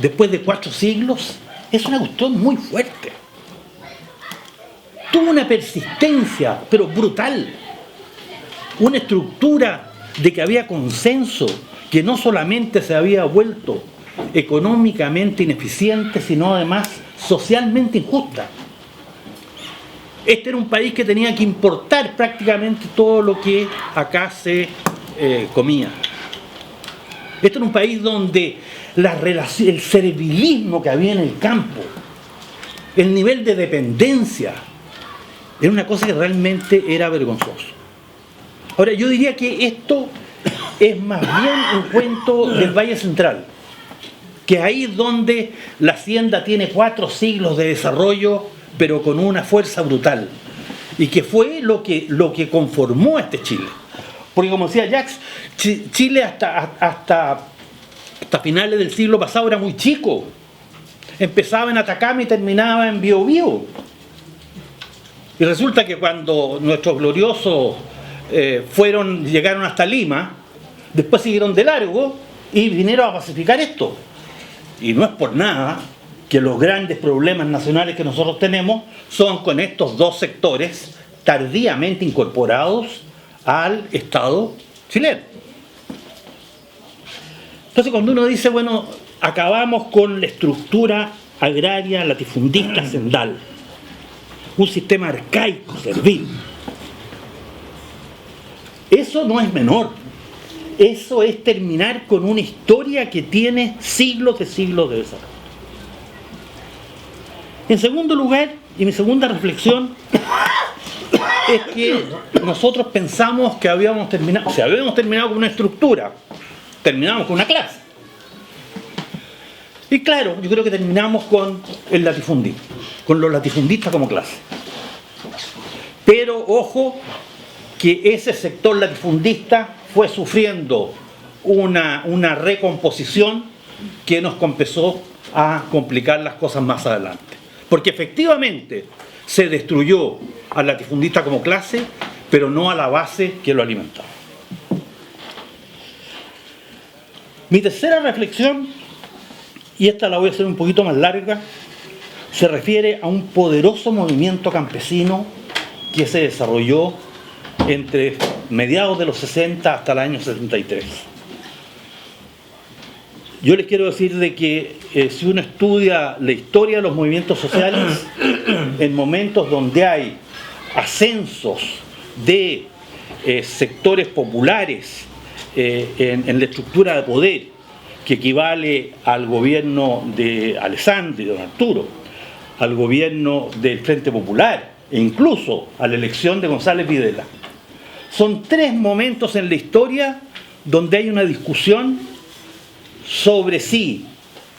después de 4 siglos es una cuestión muy fuerte. Tuvo una persistencia, pero brutal. Una estructura de que había consenso, que no solamente se había vuelto económicamente ineficiente, sino además socialmente injusta. Este era un país que tenía que importar prácticamente todo lo que acá se comía. Este era un país donde el servilismo que había en el campo, el nivel de dependencia, era una cosa que realmente era vergonzoso. Ahora, yo diría que esto es más bien un cuento del Valle Central, que ahí es donde la hacienda tiene 4 siglos de desarrollo, pero con una fuerza brutal, y que fue lo que conformó a este Chile. Porque como decía Jacques, Chile hasta finales del siglo pasado era muy chico. Empezaba en Atacama y terminaba en Biobío. Y resulta que cuando nuestros gloriosos llegaron hasta Lima, después siguieron de largo y vinieron a pacificar esto. Y no es por nada que los grandes problemas nacionales que nosotros tenemos son con estos 2 sectores tardíamente incorporados al Estado chileno. Entonces, cuando uno dice, bueno, acabamos con la estructura agraria latifundista sendal, un sistema arcaico, servil, eso no es menor. Eso es terminar con una historia que tiene siglos de desarrollo. En segundo lugar, y mi segunda reflexión, es que nosotros pensamos que habíamos terminado con una estructura, terminamos con una clase. Y claro, yo creo que terminamos con el latifundismo, con los latifundistas como clase. Pero ojo, que ese sector latifundista fue sufriendo una recomposición que nos empezó a complicar las cosas más adelante. Porque efectivamente se destruyó al latifundista como clase, pero no a la base que lo alimentaba. Mi tercera reflexión, y esta la voy a hacer un poquito más larga, se refiere a un poderoso movimiento campesino que se desarrolló entre mediados de los 60 hasta el año 73. Yo les quiero decir de que si uno estudia la historia de los movimientos sociales, en momentos donde hay ascensos de sectores populares en la estructura de poder que equivale al gobierno de Alessandri, don Arturo, al gobierno del Frente Popular e incluso a la elección de González Videla. Son 3 momentos en la historia donde hay una discusión sobre si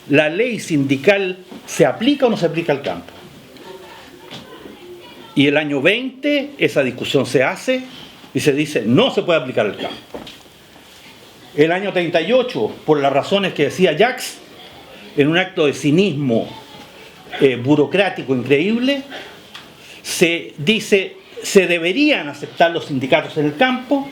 la ley sindical se aplica o no se aplica al campo. Y el año 20 esa discusión se hace y se dice no se puede aplicar al campo. El año 38, por las razones que decía Jacques, en un acto de cinismo burocrático increíble, se dice se deberían aceptar los sindicatos en el campo,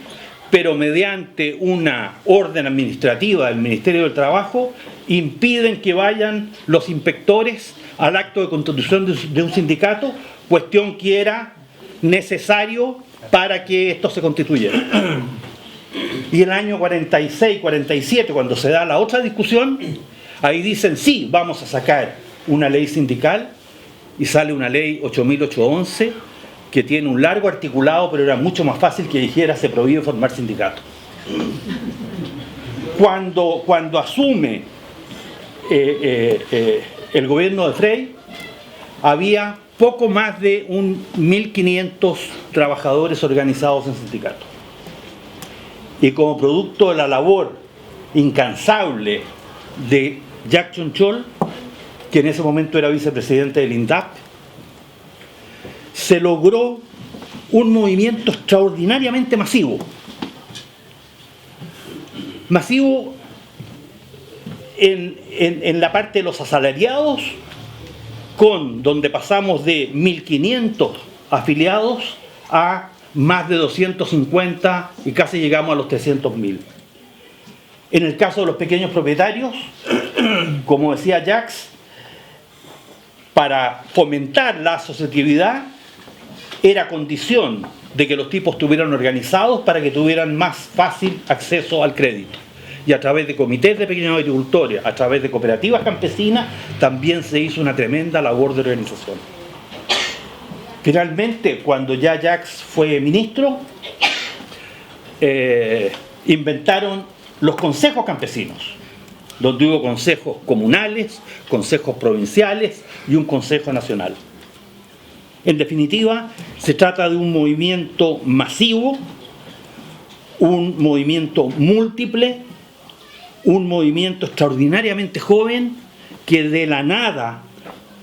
pero mediante una orden administrativa del Ministerio del Trabajo impiden que vayan los inspectores al acto de constitución de un sindicato, cuestión que era necesario para que esto se constituyera. Y el año 46, 47, cuando se da la otra discusión, ahí dicen sí, vamos a sacar una ley sindical, y sale una ley 8.811 que tiene un largo articulado, pero era mucho más fácil que dijera se prohíbe formar sindicatos. Cuando asume el gobierno de Frei, había poco más de 1.500 trabajadores organizados en sindicatos. Y como producto de la labor incansable de Jacques Chonchol, que en ese momento era vicepresidente del INDAP, se logró un movimiento extraordinariamente masivo. Masivo en la parte de los asalariados, donde pasamos de 1.500 afiliados a más de 250 y casi llegamos a los 300.000. En el caso de los pequeños propietarios, como decía Jacques, para fomentar la asociatividad era condición de que los tipos estuvieran organizados para que tuvieran más fácil acceso al crédito. Y a través de comités de pequeños agricultores, a través de cooperativas campesinas, también se hizo una tremenda labor de organización. Finalmente, cuando ya Jacques fue ministro, inventaron los consejos campesinos, donde hubo consejos comunales, consejos provinciales y un consejo nacional. En definitiva, se trata de un movimiento masivo, un movimiento múltiple, un movimiento extraordinariamente joven que de la nada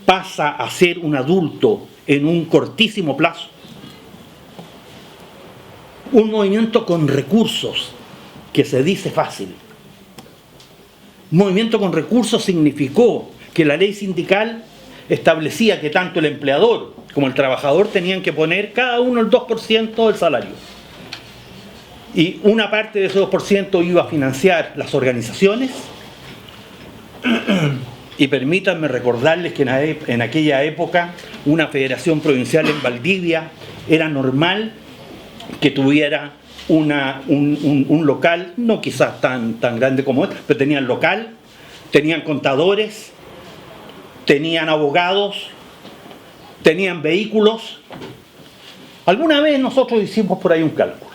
pasa a ser un adulto en un cortísimo plazo. Un movimiento con recursos, que se dice fácil. Un movimiento con recursos significó que la ley sindical establecía que tanto el empleador como el trabajador tenían que poner cada uno el 2% del salario. Y una parte de ese 2% iba a financiar las organizaciones. Y permítanme recordarles que en aquella época una federación provincial en Valdivia era normal que tuviera un local, no quizás tan grande como este, pero tenían local, tenían contadores, tenían abogados, tenían vehículos. Alguna vez nosotros hicimos por ahí un cálculo.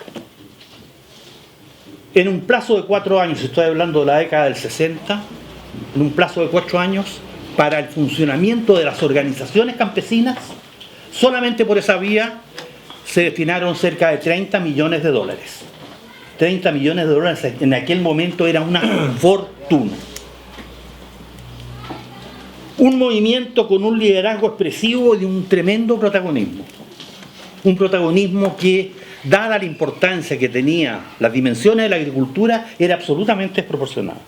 En un plazo de 4 años, estoy hablando de la década del 60, en un plazo de 4 años, para el funcionamiento de las organizaciones campesinas, solamente por esa vía se destinaron cerca de 30 millones de dólares. 30 millones de dólares en aquel momento era una fortuna. Un movimiento con un liderazgo expresivo y un tremendo protagonismo. Un protagonismo que, dada la importancia que tenía las dimensiones de la agricultura, era absolutamente desproporcionado.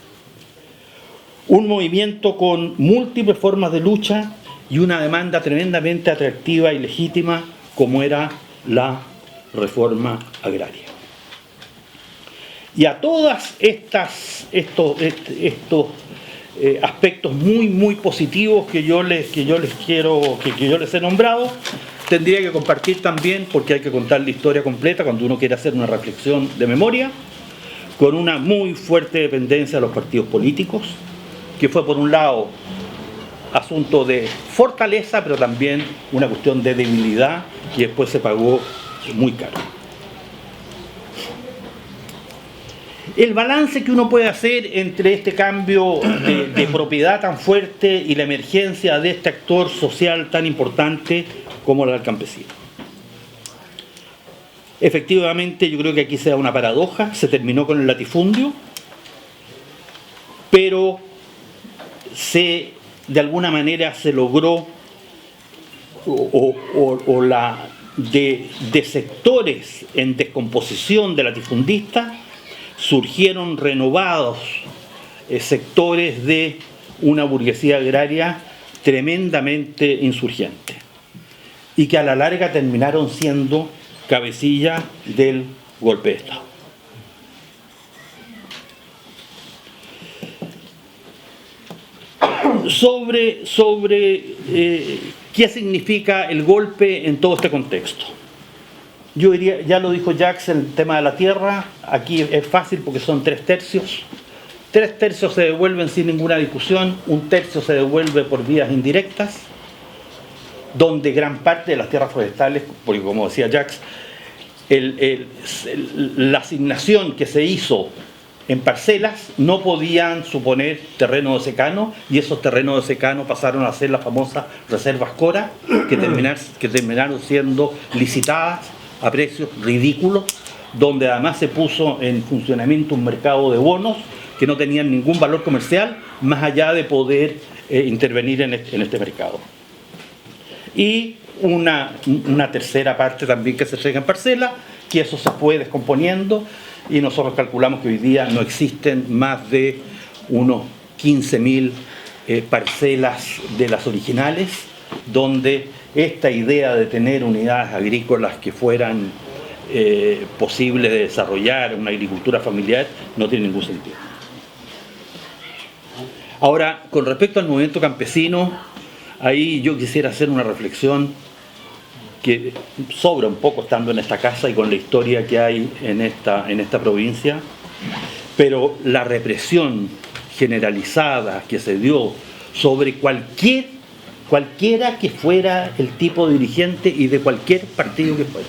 Un movimiento con múltiples formas de lucha y una demanda tremendamente atractiva y legítima, como era la reforma agraria. Y a todas estos aspectos muy positivos que yo les he nombrado, tendría que compartir también, porque hay que contar la historia completa cuando uno quiere hacer una reflexión de memoria, con una muy fuerte dependencia de los partidos políticos, que fue por un lado asunto de fortaleza, pero también una cuestión de debilidad que después se pagó muy caro. El balance que uno puede hacer entre este cambio de propiedad tan fuerte y la emergencia de este actor social tan importante como el campesino. Efectivamente, yo creo que aquí se da una paradoja, se terminó con el latifundio, pero de alguna manera se logró de sectores en descomposición de latifundistas surgieron renovados sectores de una burguesía agraria tremendamente insurgente y que a la larga terminaron siendo cabecilla del golpe de Estado. Sobre qué significa el golpe en todo este contexto. Yo diría, ya lo dijo Jacques, el tema de la tierra, aquí es fácil porque son 3/3. 3/3 se devuelven sin ninguna discusión, 1/3 se devuelve por vías indirectas, donde gran parte de las tierras forestales, porque como decía Jacques, la asignación que se hizo en parcelas no podían suponer terreno de secano, y esos terrenos de secano pasaron a ser las famosas reservas Cora, que terminaron siendo licitadas a precios ridículos, donde además se puso en funcionamiento un mercado de bonos que no tenían ningún valor comercial más allá de poder intervenir en este mercado. Y una tercera parte también que se llega en parcela, que eso se fue descomponiendo, y nosotros calculamos que hoy día no existen más de unos 15.000 parcelas de las originales, donde esta idea de tener unidades agrícolas que fueran posibles de desarrollar una agricultura familiar no tiene ningún sentido. Ahora, con respecto al movimiento campesino, ahí yo quisiera hacer una reflexión que sobra un poco estando en esta casa y con la historia que hay en esta provincia, pero la represión generalizada que se dio sobre cualquiera que fuera el tipo de dirigente y de cualquier partido que fuera,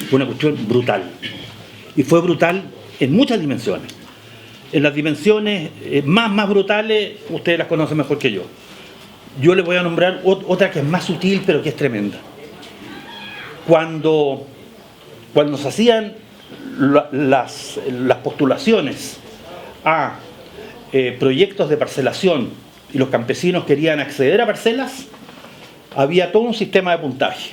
fue una cuestión brutal. Y fue brutal en muchas dimensiones. En las dimensiones más brutales, ustedes las conocen mejor que yo. Yo les voy a nombrar otra que es más sutil, pero que es tremenda. Cuando se hacían las postulaciones a proyectos de parcelación y los campesinos querían acceder a parcelas, había todo un sistema de puntaje.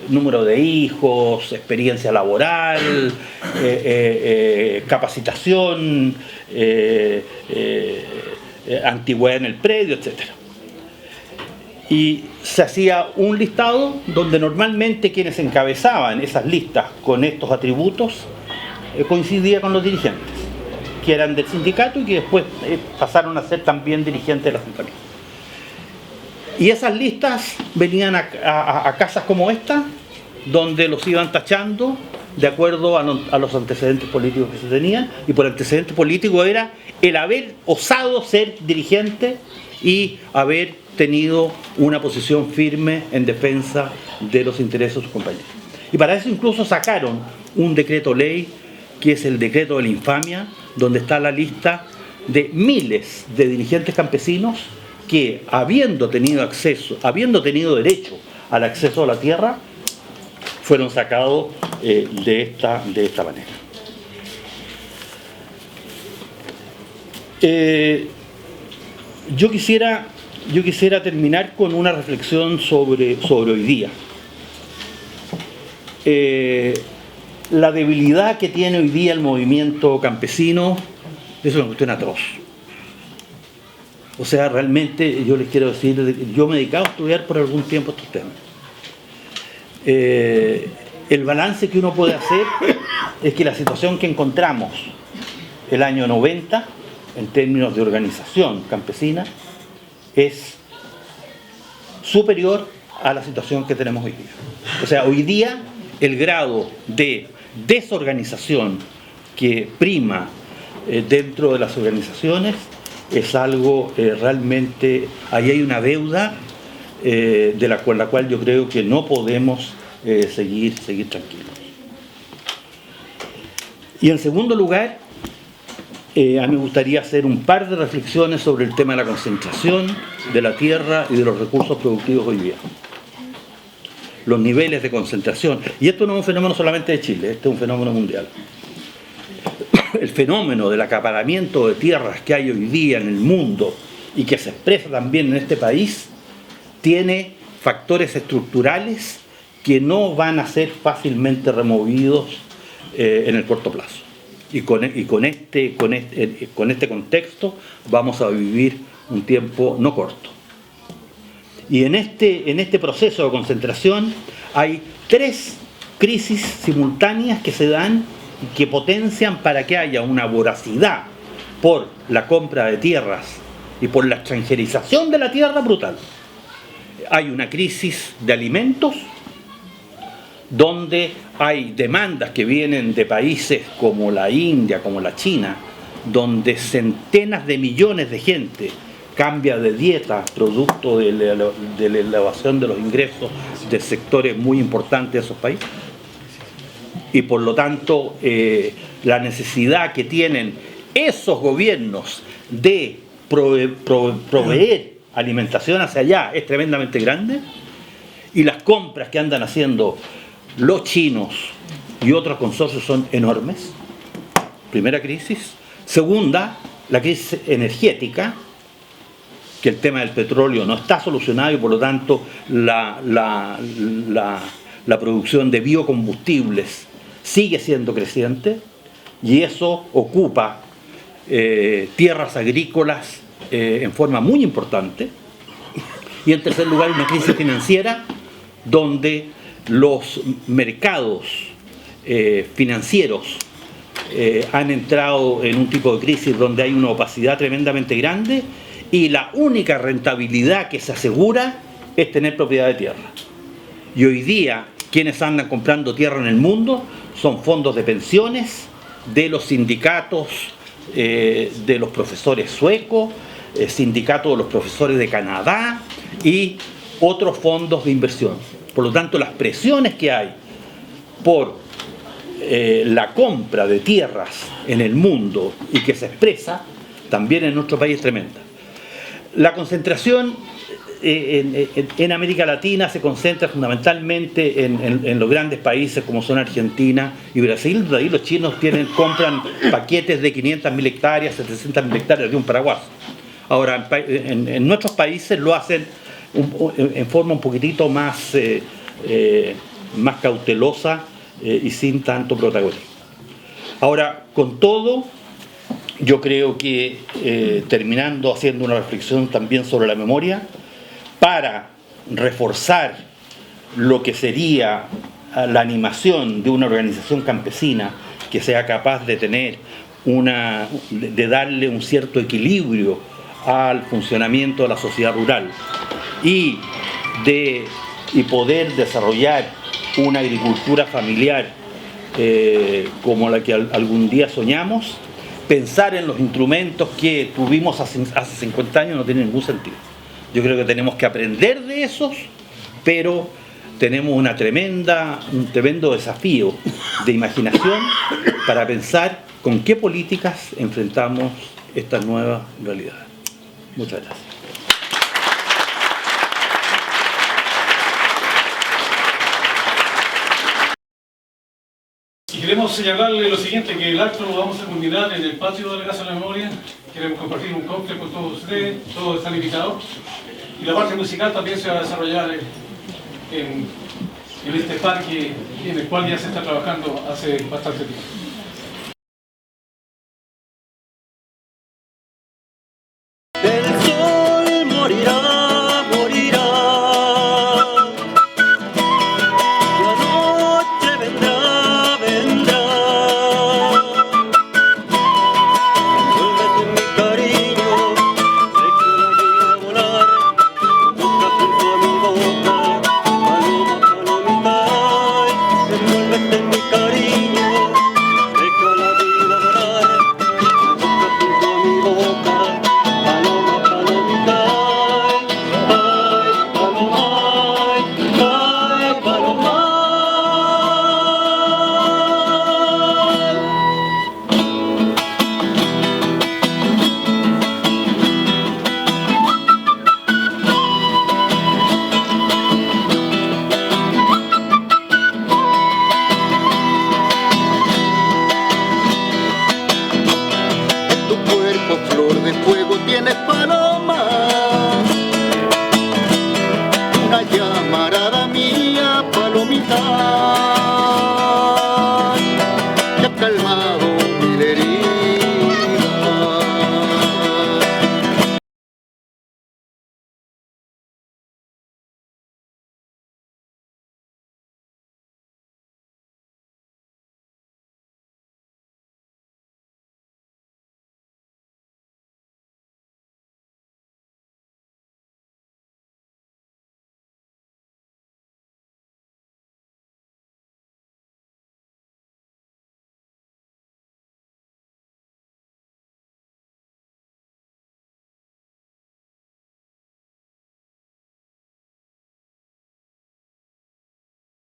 Número de hijos, experiencia laboral, capacitación, antigüedad en el predio, etc. Y se hacía un listado donde normalmente quienes encabezaban esas listas con estos atributos coincidían con los dirigentes, que eran del sindicato y que después pasaron a ser también dirigentes de la central. Y esas listas venían a casas como esta, donde los iban tachando de acuerdo a los antecedentes políticos que se tenían, y por antecedente político era el haber osado ser dirigente y haber tenido una posición firme en defensa de los intereses de sus compañeros. Y para eso incluso sacaron un decreto ley, que es el decreto de la infamia, donde está la lista de miles de dirigentes campesinos que, habiendo tenido derecho al acceso a la tierra, fueron sacados de esta manera. Yo quisiera terminar con una reflexión sobre hoy día. La debilidad que tiene hoy día el movimiento campesino es una cuestión atroz. O sea, realmente yo les quiero decir, yo me he dedicado a estudiar por algún tiempo estos temas. El balance que uno puede hacer es que la situación que encontramos el año 90, en términos de organización campesina, es superior a la situación que tenemos hoy día. O sea, hoy día el grado de desorganización que prima dentro de las organizaciones es algo realmente, ahí hay una deuda con la cual yo creo que no podemos seguir tranquilos. Y en segundo lugar, a mí me gustaría hacer un par de reflexiones sobre el tema de la concentración de la tierra y de los recursos productivos hoy día. Los niveles de concentración. Y esto no es un fenómeno solamente de Chile, este es un fenómeno mundial. El fenómeno del acaparamiento de tierras que hay hoy día en el mundo y que se expresa también en este país, tiene factores estructurales que no van a ser fácilmente removidos en el corto plazo. Y con este contexto vamos a vivir un tiempo no corto. Y en este proceso de concentración hay 3 crisis simultáneas que se dan y que potencian para que haya una voracidad por la compra de tierras y por la extranjerización de la tierra brutal. Hay una crisis de alimentos, donde hay demandas que vienen de países como la India, como la China, donde centenas de millones de gente cambia de dieta producto de la elevación de los ingresos de sectores muy importantes de esos países. Y por lo tanto, la necesidad que tienen esos gobiernos de proveer alimentación hacia allá es tremendamente grande, y las compras que andan haciendo los chinos y otros consorcios son enormes. Primera crisis. Segunda, la crisis energética, que el tema del petróleo no está solucionado y por lo tanto la producción de biocombustibles sigue siendo creciente, y eso ocupa tierras agrícolas en forma muy importante. Y en tercer lugar, una crisis financiera donde los mercados financieros han entrado en un tipo de crisis donde hay una opacidad tremendamente grande, y la única rentabilidad que se asegura es tener propiedad de tierra. Y hoy día quienes andan comprando tierra en el mundo son fondos de pensiones, de los sindicatos de los profesores suecos, sindicatos de los profesores de Canadá y otros fondos de inversión. Por lo tanto, las presiones que hay por la compra de tierras en el mundo y que se expresa también en nuestro país es tremenda. La concentración en América Latina se concentra fundamentalmente en los grandes países como son Argentina y Brasil. De ahí los chinos compran paquetes de 500.000 hectáreas, 700.000 hectáreas de un paraguas. Ahora, en nuestros países lo hacen en forma un poquitito más cautelosa y sin tanto protagonismo. Ahora, con todo, yo creo que terminando haciendo una reflexión también sobre la memoria, para reforzar lo que sería la animación de una organización campesina que sea capaz de tener de darle un cierto equilibrio al funcionamiento de la sociedad rural y poder desarrollar una agricultura familiar como la que algún día soñamos, pensar en los instrumentos que tuvimos hace 50 años no tiene ningún sentido. Yo creo que tenemos que aprender de esos, pero tenemos un tremendo desafío de imaginación para pensar con qué políticas enfrentamos estas nuevas realidades. Muchas gracias. Y queremos señalarle lo siguiente, que el acto lo vamos a culminar en el patio de la Casa de la Memoria. Queremos compartir un cóctel con todos ustedes, todos están invitados. Y la parte musical también se va a desarrollar en este parque en el cual ya se está trabajando hace bastante tiempo. El sol morirá, morirá. La noche vendrá, vendrá. Envuélvete en mi cariño, déjame volar. Tu boca junto a mi boca, paloma, palomita. Envuélvete en mi cariño, de pueblo